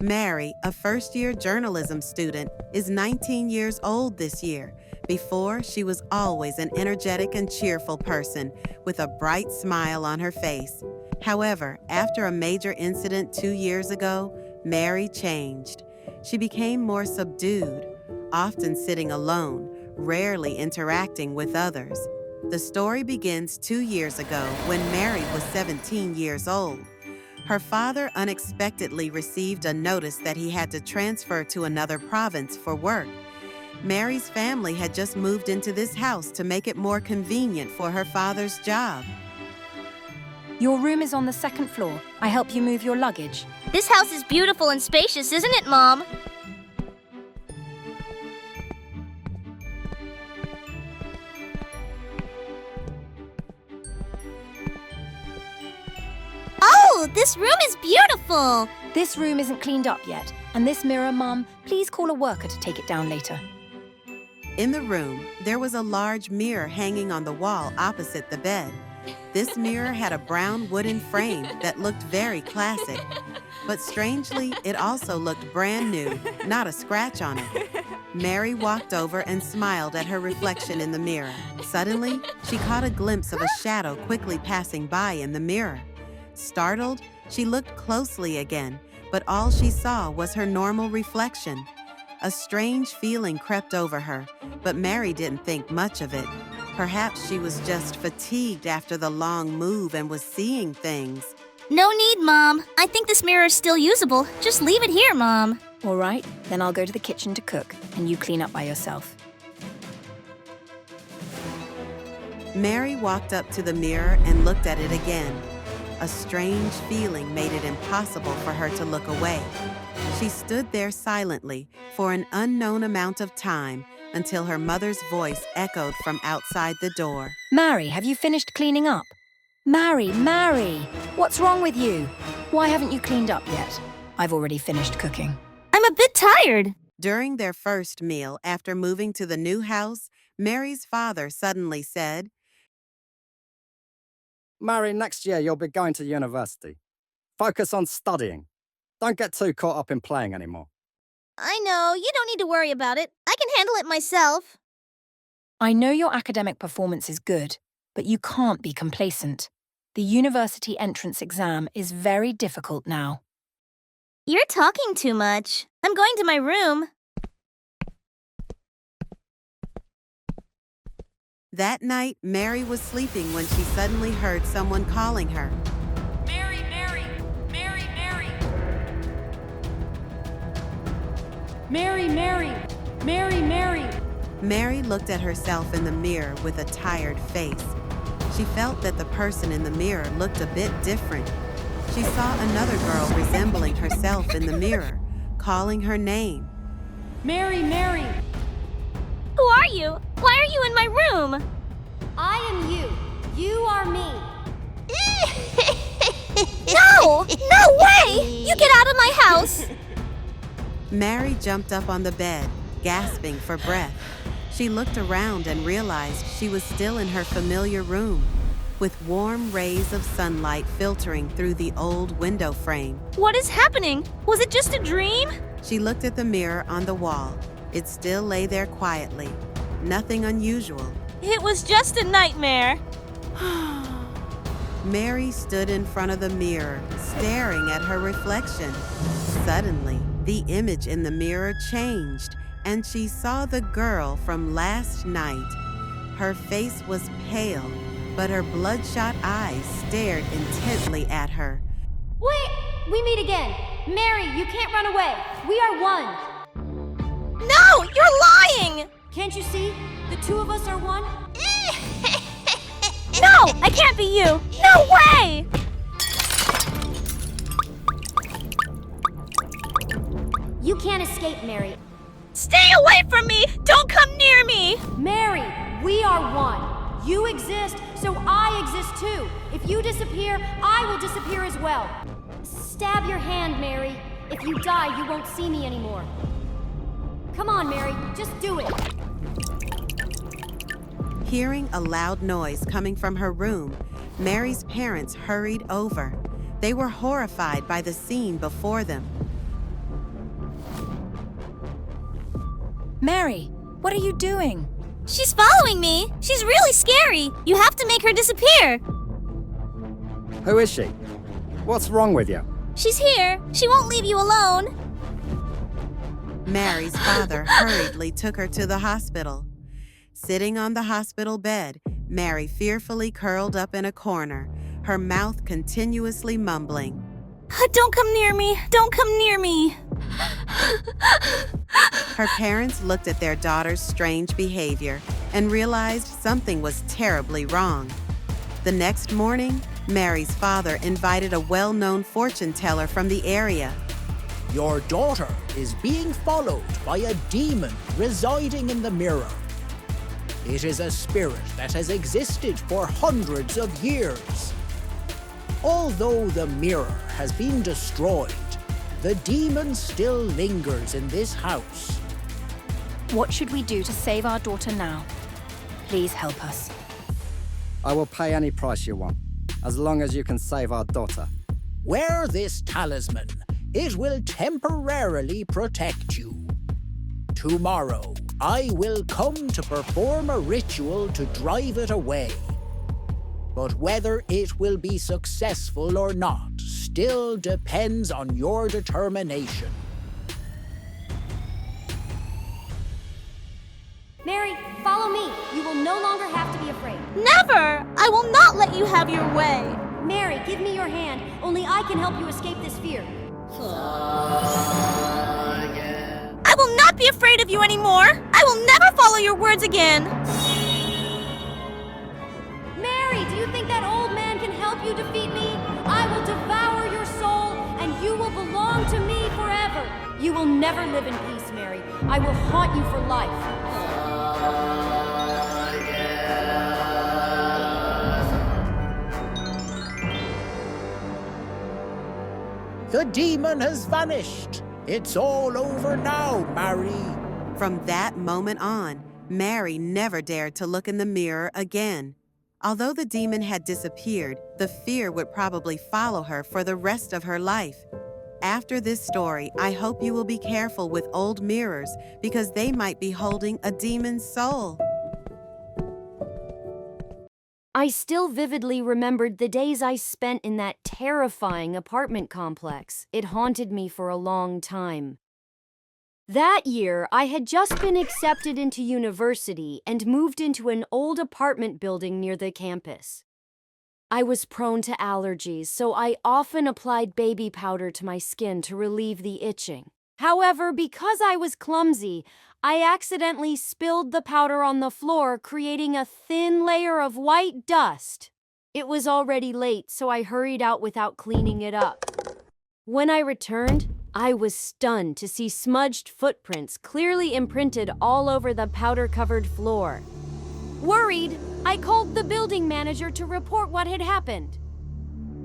Mary, a first-year journalism student, is 19 years old this year. Before, she was always an energetic and cheerful person with a bright smile on her face. However, after a major incident 2 years ago, Mary changed. She became more subdued, often sitting alone, rarely interacting with others. The story begins 2 years ago when Mary was 17 years old. Her father unexpectedly received a notice that he had to transfer to another province for work. Mary's family had just moved into this house to make it more convenient for her father's job. Your room is on the second floor. I help you move your luggage. This house is beautiful and spacious, isn't it, Mom? Oh, this room is beautiful! This room isn't cleaned up yet. And this mirror, Mum, please call a worker to take it down later. In the room, there was a large mirror hanging on the wall opposite the bed. This mirror had a brown wooden frame that looked very classic. But strangely, it also looked brand new, not a scratch on it. Mary walked over and smiled at her reflection in the mirror. Suddenly, she caught a glimpse of a shadow quickly passing by in the mirror. Startled, she looked closely again, but all she saw was her normal reflection. A strange feeling crept over her, but Mary didn't think much of it. Perhaps she was just fatigued after the long move and was seeing things. No need, Mom. I think this mirror is still usable. Just leave it here, Mom. All right, then I'll go to the kitchen to cook, and you clean up by yourself. Mary walked up to the mirror and looked at it again. A strange feeling made it impossible for her to look away. She stood there silently for an unknown amount of time until her mother's voice echoed from outside the door. Mary, have you finished cleaning up? Mary, what's wrong with you? Why haven't you cleaned up yet? I've already finished cooking. I'm a bit tired. During their first meal after moving to the new house, Mary's father suddenly said, Mary, next year you'll be going to university. Focus on studying. Don't get too caught up in playing anymore. I know, you don't need to worry about it. I can handle it myself. I know your academic performance is good, but you can't be complacent. The university entrance exam is very difficult now. You're talking too much. I'm going to my room. That night, Mary was sleeping when she suddenly heard someone calling her. Mary, Mary, Mary, Mary. Mary, Mary, Mary, Mary. Mary looked at herself in the mirror with a tired face. She felt that the person in the mirror looked a bit different. She saw another girl resembling herself in the mirror, calling her name. Mary, Mary. Who are you? Why are you in my room? I am you. You are me. No! No way! You get out of my house! Mary jumped up on the bed, gasping for breath. She looked around and realized she was still in her familiar room, with warm rays of sunlight filtering through the old window frame. What is happening? Was it just a dream? She looked at the mirror on the wall. It still lay there quietly. Nothing unusual. It was just a nightmare. Mary stood in front of the mirror, staring at her reflection. Suddenly, the image in the mirror changed, and she saw the girl from last night. Her face was pale, but her bloodshot eyes stared intently at her. Wait! We meet again. Mary, you can't run away. We are one. No! You're lying! Can't you see? The two of us are one. No! I can't be you! No way! You can't escape, Mary. Stay away from me! Don't come near me! Mary, we are one. You exist, so I exist too. If you disappear, I will disappear as well. Stab your hand, Mary. If you die, you won't see me anymore. Come on, Mary, just do it. Hearing a loud noise coming from her room, Mary's parents hurried over. They were horrified by the scene before them. Mary, what are you doing? She's following me. She's really scary. You have to make her disappear. Who is she? What's wrong with you? She's here. She won't leave you alone. Mary's father hurriedly took her to the hospital. Sitting on the hospital bed, Mary fearfully curled up in a corner, her mouth continuously mumbling. Don't come near me. Don't come near me. Her parents looked at their daughter's strange behavior and realized something was terribly wrong. The next morning, Mary's father invited a well-known fortune teller from the area. Your daughter is being followed by a demon residing in the mirror. It is a spirit that has existed for hundreds of years. Although the mirror has been destroyed, the demon still lingers in this house. What should we do to save our daughter now? Please help us. I will pay any price you want, as long as you can save our daughter. Wear this talisman. It will temporarily protect you. Tomorrow, I will come to perform a ritual to drive it away. But whether it will be successful or not still depends on your determination. Mary, follow me. You will no longer have to be afraid. Never! I will not let you have your way. Mary, give me your hand. Only I can help you escape this fear. I will not be afraid of you anymore. I will never follow your words again. Mary, do you think that old man can help you defeat me? I will devour your soul, and you will belong to me forever. You will never live in peace, Mary. I will haunt you for life. The demon has vanished. It's all over now, Mary. From that moment on, Mary never dared to look in the mirror again. Although the demon had disappeared, the fear would probably follow her for the rest of her life. After this story, I hope you will be careful with old mirrors because they might be holding a demon's soul. I still vividly remembered the days I spent in that terrifying apartment complex. It haunted me for a long time. That year, I had just been accepted into university and moved into an old apartment building near the campus. I was prone to allergies, so I often applied baby powder to my skin to relieve the itching. However, because I was clumsy, I accidentally spilled the powder on the floor, creating a thin layer of white dust. It was already late, so I hurried out without cleaning it up. When I returned, I was stunned to see smudged footprints clearly imprinted all over the powder-covered floor. Worried, I called the building manager to report what had happened.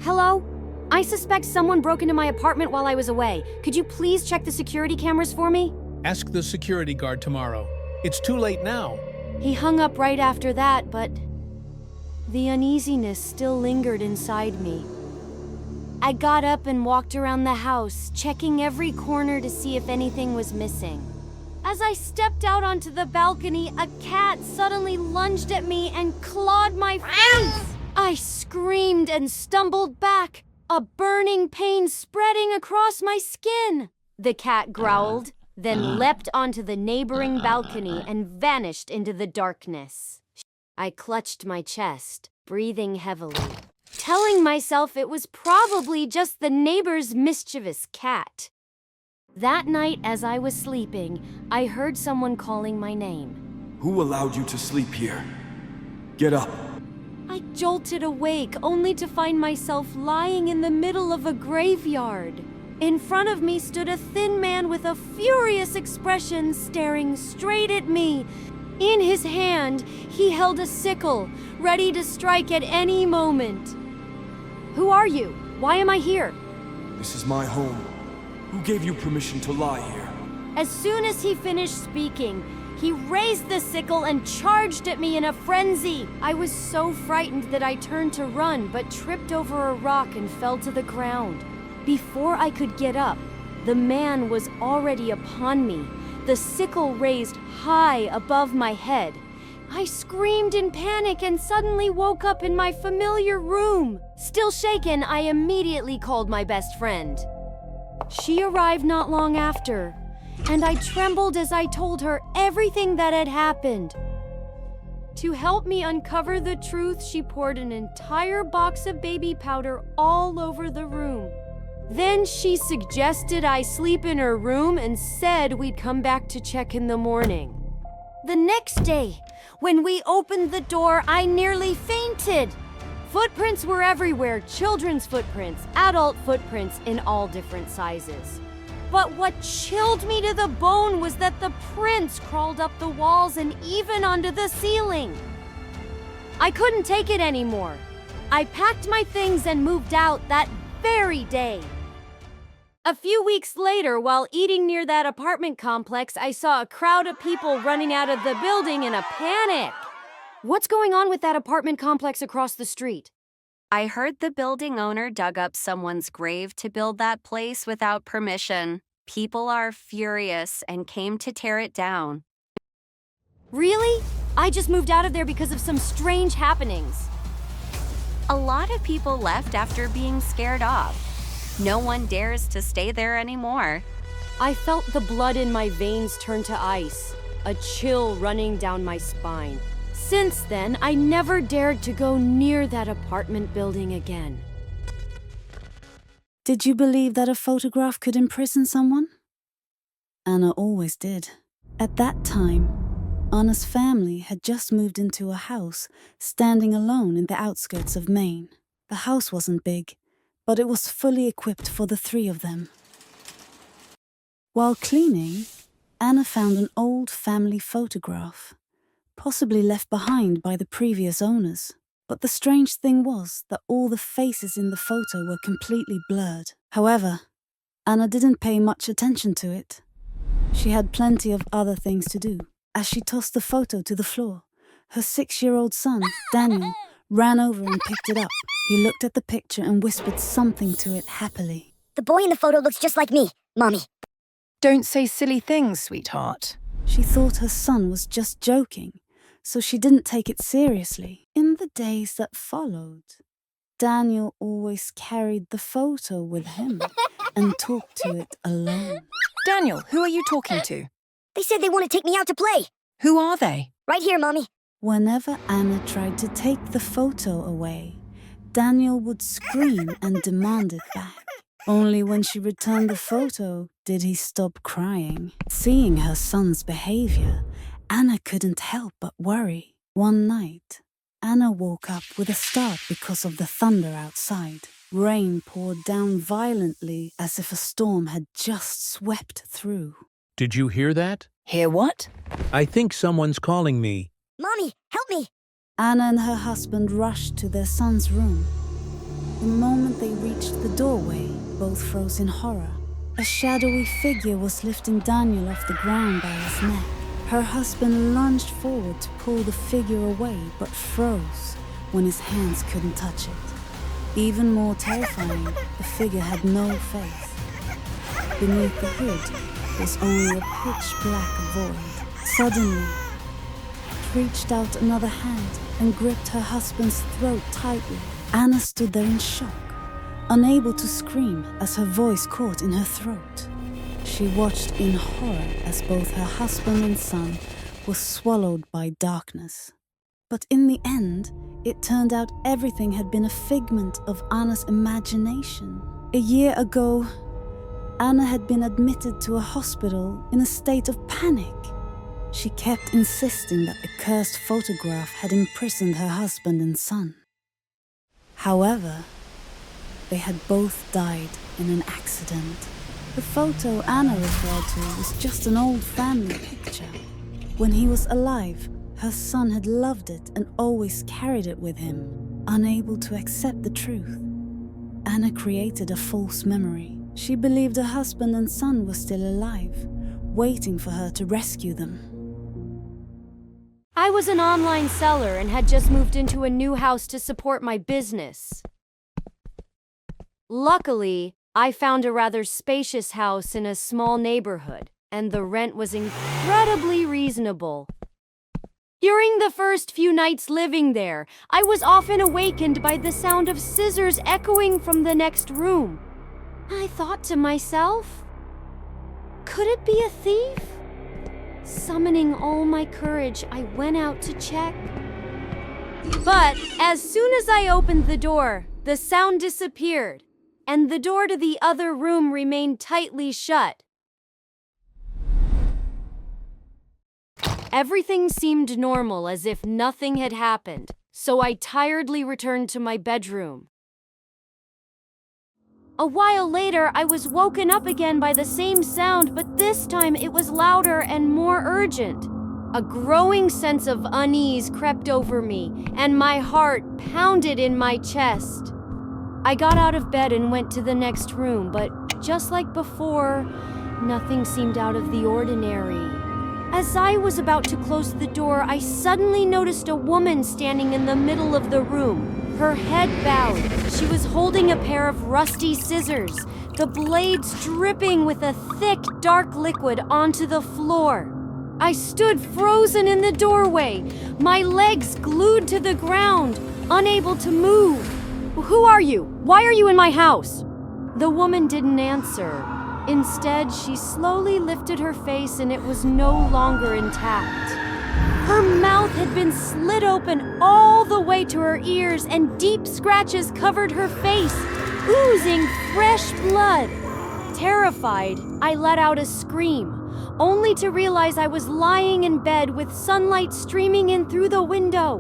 Hello? I suspect someone broke into my apartment while I was away. Could you please check the security cameras for me? Ask the security guard tomorrow. It's too late now. He hung up right after that, but the uneasiness still lingered inside me. I got up and walked around the house, checking every corner to see if anything was missing. As I stepped out onto the balcony, a cat suddenly lunged at me and clawed my face. I screamed and stumbled back, a burning pain spreading across my skin. The cat growled, then leapt onto the neighboring balcony and vanished into the darkness. I clutched my chest, breathing heavily, telling myself it was probably just the neighbor's mischievous cat. That night, as I was sleeping, I heard someone calling my name. Who allowed you to sleep here? Get up. I jolted awake, only to find myself lying in the middle of a graveyard. In front of me stood a thin man with a furious expression, staring straight at me. In his hand, he held a sickle, ready to strike at any moment. Who are you? Why am I here? This is my home. Who gave you permission to lie here? As soon as he finished speaking, he raised the sickle and charged at me in a frenzy. I was so frightened that I turned to run, but tripped over a rock and fell to the ground. Before I could get up, the man was already upon me, the sickle raised high above my head. I screamed in panic and suddenly woke up in my familiar room. Still shaken, I immediately called my best friend. She arrived not long after, and I trembled as I told her everything that had happened. To help me uncover the truth, she poured an entire box of baby powder all over the room. Then she suggested I sleep in her room and said we'd come back to check in the morning. The next day, when we opened the door, I nearly fainted. Footprints were everywhere, children's footprints, adult footprints in all different sizes. But what chilled me to the bone was that the prints crawled up the walls and even onto the ceiling. I couldn't take it anymore. I packed my things and moved out that very day. A few weeks later, while eating near that apartment complex, I saw a crowd of people running out of the building in a panic. What's going on with that apartment complex across the street? I heard the building owner dug up someone's grave to build that place without permission. People are furious and came to tear it down. Really? I just moved out of there because of some strange happenings. A lot of people left after being scared off. No one dares to stay there anymore. I felt the blood in my veins turn to ice, a chill running down my spine. Since then, I never dared to go near that apartment building again. Did you believe that a photograph could imprison someone? Anna always did. At that time, Anna's family had just moved into a house standing alone in the outskirts of Maine. The house wasn't big, but it was fully equipped for the three of them. While cleaning, Anna found an old family photograph, possibly left behind by the previous owners. But the strange thing was that all the faces in the photo were completely blurred. However, Anna didn't pay much attention to it. She had plenty of other things to do. As she tossed the photo to the floor, her 6-year-old son, Daniel, ran over and picked it up. He looked at the picture and whispered something to it happily. The boy in the photo looks just like me, Mommy. Don't say silly things, sweetheart. She thought her son was just joking, so she didn't take it seriously. In the days that followed, Daniel always carried the photo with him and talked to it alone. Daniel, who are you talking to? They said they want to take me out to play. Who are they? Right here, Mommy. Whenever Anna tried to take the photo away, Daniel would scream and demand it back. Only when she returned the photo did he stop crying. Seeing her son's behavior, Anna couldn't help but worry. One night, Anna woke up with a start because of the thunder outside. Rain poured down violently as if a storm had just swept through. Did you hear that? Hear what? I think someone's calling me. Mommy, help me! Anna and her husband rushed to their son's room. The moment they reached the doorway, both froze in horror. A shadowy figure was lifting Daniel off the ground by his neck. Her husband lunged forward to pull the figure away, but froze when his hands couldn't touch it. Even more terrifying, the figure had no face. Beneath the hood was only a pitch-black void. Suddenly, it reached out another hand and gripped her husband's throat tightly. Anna stood there in shock, unable to scream as her voice caught in her throat. She watched in horror as both her husband and son were swallowed by darkness. But in the end, it turned out everything had been a figment of Anna's imagination. A year ago, Anna had been admitted to a hospital in a state of panic. She kept insisting that the cursed photograph had imprisoned her husband and son. However, they had both died in an accident. The photo Anna referred to was just an old family picture. When he was alive, her son had loved it and always carried it with him. Unable to accept the truth, Anna created a false memory. She believed her husband and son were still alive, waiting for her to rescue them. I was an online seller and had just moved into a new house to support my business. Luckily, I found a rather spacious house in a small neighborhood. and the rent was incredibly reasonable. During the first few nights living there, I was often awakened by the sound of scissors echoing from the next room. I thought to myself, could it be a thief? Summoning all my courage, I went out to check. But as soon as I opened the door, the sound disappeared, and the door to the other room remained tightly shut. Everything seemed normal, as if nothing had happened, so I tiredly returned to my bedroom. A while later, I was woken up again by the same sound, but this time it was louder and more urgent. A growing sense of unease crept over me, and my heart pounded in my chest. I got out of bed and went to the next room, but just like before, nothing seemed out of the ordinary. As I was about to close the door, I suddenly noticed a woman standing in the middle of the room. Her head bowed. She was holding a pair of rusty scissors, the blades dripping with a thick, dark liquid onto the floor. I stood frozen in the doorway, my legs glued to the ground, unable to move. Who are you? Why are you in my house? The woman didn't answer. Instead, she slowly lifted her face and it was no longer intact. Her mouth had been slit open all the way to her ears, and deep scratches covered her face, oozing fresh blood. Terrified, I let out a scream, only to realize I was lying in bed with sunlight streaming in through the window.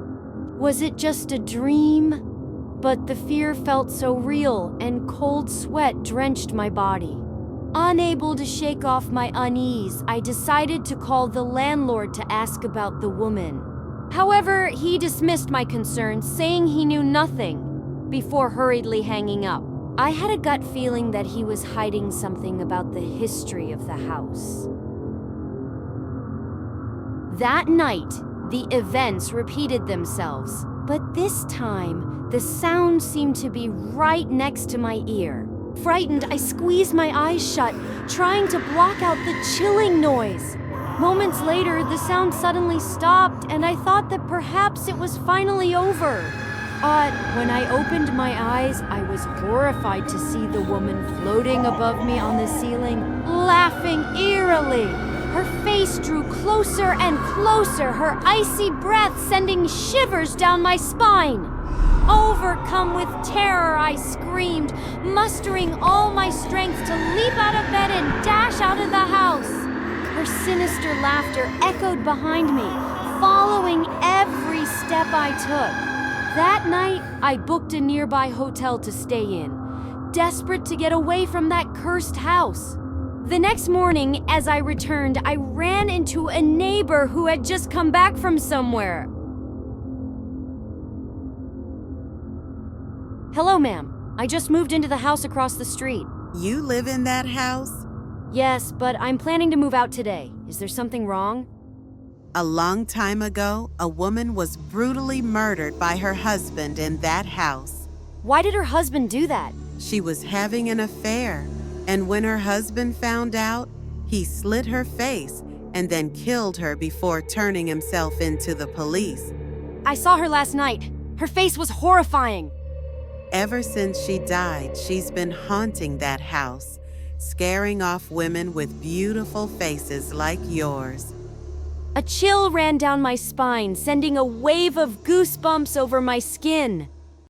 Was it just a dream? But the fear felt so real, and cold sweat drenched my body. Unable to shake off my unease, I decided to call the landlord to ask about the woman. However, he dismissed my concerns, saying he knew nothing, before hurriedly hanging up. I had a gut feeling that he was hiding something about the history of the house. That night, the events repeated themselves, but this time, the sound seemed to be right next to my ear. Frightened, I squeezed my eyes shut, trying to block out the chilling noise. Moments later, the sound suddenly stopped, and I thought that perhaps it was finally over. But when I opened my eyes, I was horrified to see the woman floating above me on the ceiling, laughing eerily. Her face drew closer and closer, her icy breath sending shivers down my spine. Overcome with terror, I screamed, mustering all my strength to leap out of bed and dash out of the house. Her sinister laughter echoed behind me, following every step I took. That night, I booked a nearby hotel to stay in, desperate to get away from that cursed house. The next morning, as I returned, I ran into a neighbor who had just come back from somewhere. Hello, ma'am. I just moved into the house across the street. You live in that house? Yes, but I'm planning to move out today. Is there something wrong? A long time ago, a woman was brutally murdered by her husband in that house. Why did her husband do that? She was having an affair, and when her husband found out, he slit her face and then killed her before turning himself into the police. I saw her last night. Her face was horrifying. Ever since she died, she's been haunting that house, scaring off women with beautiful faces like yours. A chill ran down my spine, sending a wave of goosebumps over my skin.